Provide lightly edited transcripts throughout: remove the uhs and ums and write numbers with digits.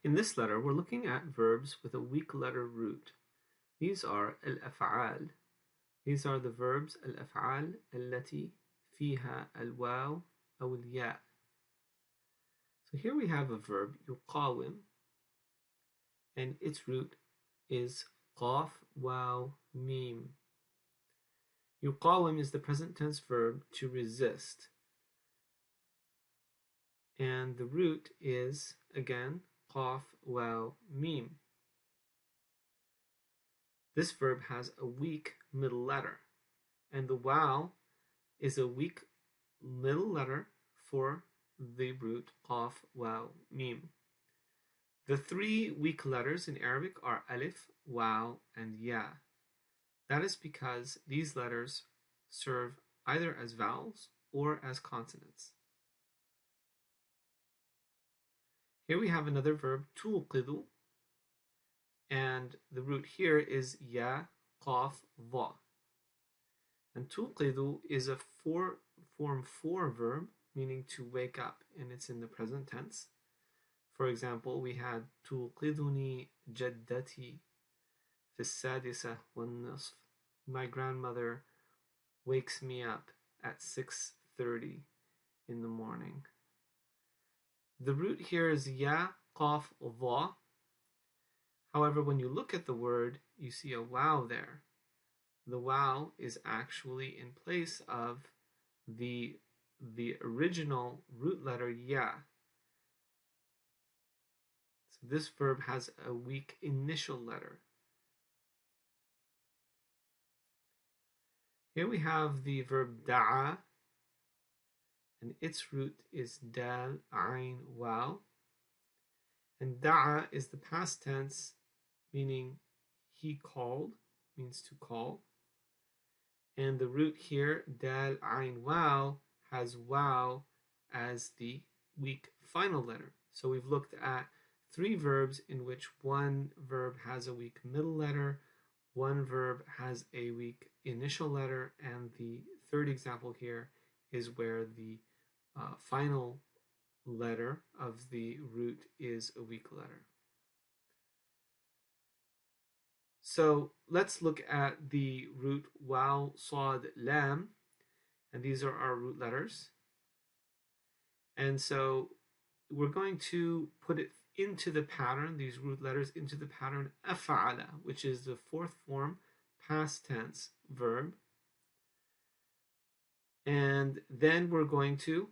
In this letter, we're looking at verbs with a weak letter root. These are al-af'al. These are the verbs al-af'al التي فيها الواو أو الياء. So here we have a verb يقاوم, and its root is qaf waw mim. يقاوم is the present tense verb to resist, and the root is again qaf waw mim. This verb has a weak middle letter, and the waw is a weak middle letter for the root qaf waw mim. The three weak letters in Arabic are alif, waw, and ya. That is because these letters serve either as vowels or as consonants. Here we have another verb, tuqidu, and the root here is ya, qaf, va. And tuqidu is a form 4 verb, meaning to wake up, and it's in the present tense. For example, we had tuqiduni jaddati fi sadisa wan nisf. My grandmother wakes me up at 6:30 in the morning. The root here is ya, qaf, va. However, when you look at the word, you see a waw there. The waw is actually in place of the original root letter ya. So this verb has a weak initial letter. Here we have the verb da'a, and its root is dal, ayn, waw. And da'a is the past tense, meaning he called, means to call. And the root here, dal, ayn, waw, has waw as the weak final letter. So we've looked at three verbs in which one verb has a weak middle letter, one verb has a weak initial letter, and the third example here is where the final letter of the root is a weak letter. So let's look at the root waw, sad, lam, and these are our root letters. And so we're going to put it into the pattern, these root letters into the pattern af'ala, which is the fourth form past tense verb. And then we're going to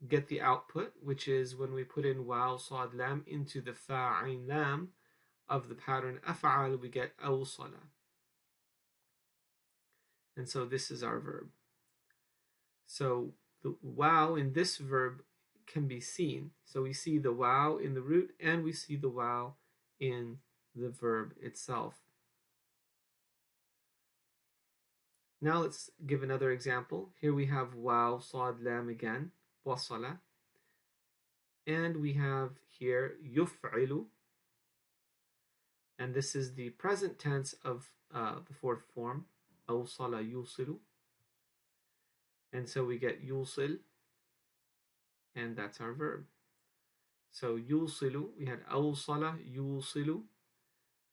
get the output, which is when we put in waw, sad, lam into the fa, ayn, lam of the pattern af'al, we get awsala. And so this is our verb. So the waw in this verb can be seen. So we see the waw in the root and we see the waw in the verb itself. Now let's give another example. Here we have waw, sad, lam again, wasala. And we have here yuf'ilu. And this is the present tense of the fourth form, awsala yusilu. And so we get yusil, and that's our verb. So yusilu, we had awsala yusilu,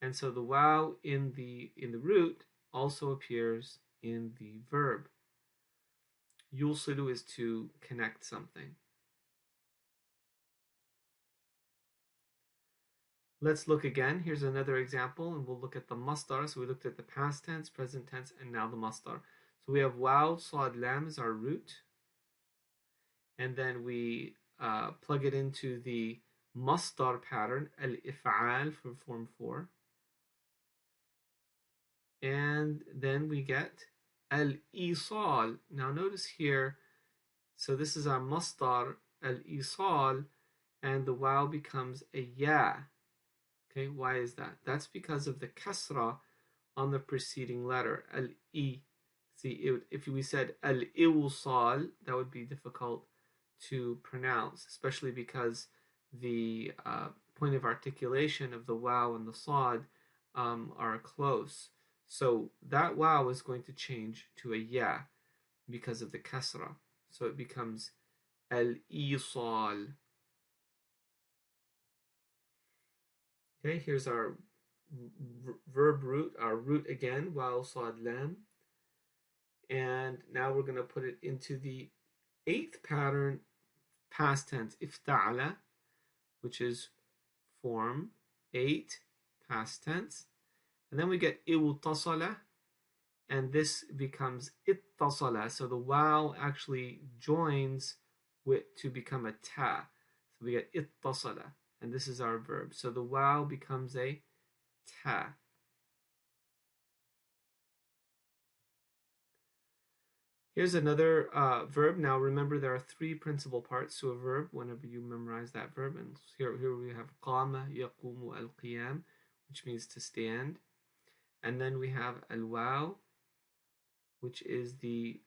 and so the waw in the root also appears in the verb. Yusilu is to connect something. Let's look again. Here's another example, and we'll look at the masdar. So we looked at the past tense, present tense, and now the masdar. So we have waw, sad, lam is our root. And then we plug it into the masdar pattern, al-if'al for form 4. And then we get al-isal. Now notice here, so this is our masdar, al-isal, and the waw becomes a ya. Okay, why is that? That's because of the kasra on the preceding letter, al-i. See, if we said al-iwsal, that would be difficult to pronounce, especially because the point of articulation of the waw and the sad are close. So that waw is going to change to a ya because of the kasra. So it becomes al-isal. Okay, here's our verb root, our root again, waw, sad, lam. And now we're going to put it into the eighth pattern, past tense, ifta'ala, which is form 8, past tense. And then we get iwtasala, and this becomes ittasala. So the waw actually joins with to become a ta. So we get ittasala, and this is our verb. So the waw becomes a ta. Here's another verb. Now remember there are 3 principal parts to a verb whenever you memorize that verb. And here we have qama, yaqumu, al-qiyam, which means to stand. And then we have al-waw, which is the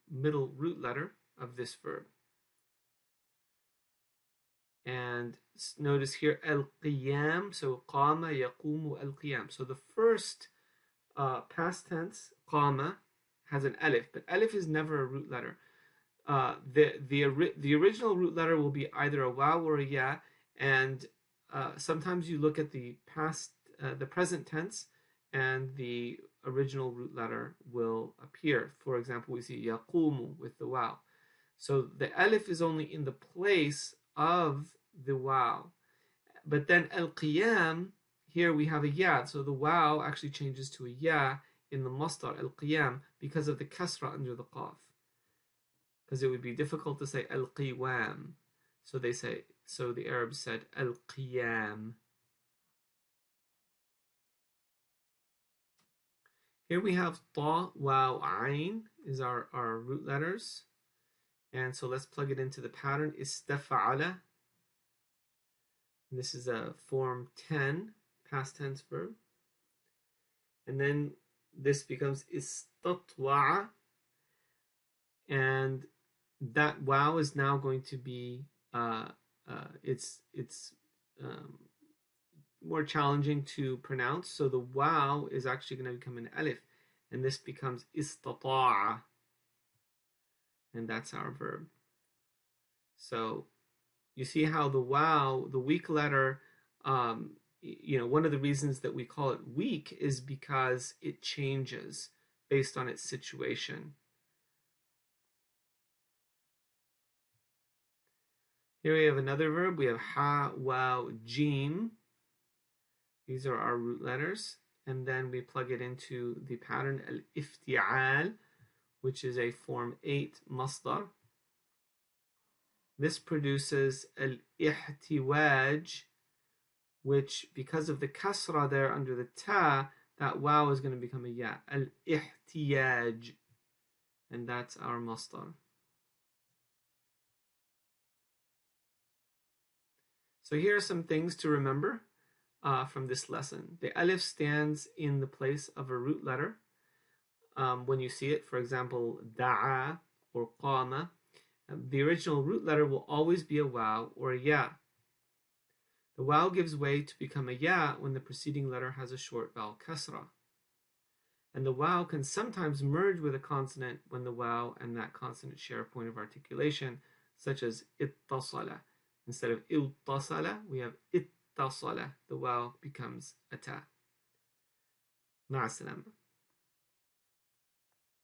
middle root letter of this verb. And notice here al-qiyam, so qama, yaqumu, al-qiyam. So the first past tense, qama, has an alif, but alif is never a root letter. The original root letter will be either a waw or a ya, and sometimes you look at the present tense, and the original root letter will appear. For example, we see yaqumu with the waw. So the alif is only in the place of the waw. But then al-qiyam, here we have a ya, so the waw actually changes to a ya in the masdar al-qiyam because of the kasra under the qaf. Because it would be difficult to say al-qiwam. So the Arabs said al-qiyam. Here we have ta, waw, ayn is our root letters. And so let's plug it into the pattern. Istafa'ala. This is a form 10, past tense verb. And then this becomes istatwa'a. And that waw is now going to be, it's more challenging to pronounce. So the waw is actually going to become an alif. And this becomes istata'a. And that's our verb. So you see how the waw, the weak letter, one of the reasons that we call it weak is because it changes based on its situation. Here we have another verb. We have ha, waw, jim. These are our root letters. And then we plug it into the pattern al-ifti'al, which is a form 8 masdar. This produces al-ihtiwaj, which because of the kasra there under the ta, that waw is going to become a ya. Al-ihtiyaj. And that's our masdar. So here are some things to remember from this lesson. The alif stands in the place of a root letter. When you see it, for example, da'a or qama, the original root letter will always be a waw or a ya. The waw gives way to become a ya when the preceding letter has a short vowel kasra. And the waw can sometimes merge with a consonant when the waw and that consonant share a point of articulation, such as ittasala. Instead of iltasala, we have ittasala. The waw becomes a ta. Ma'as salama.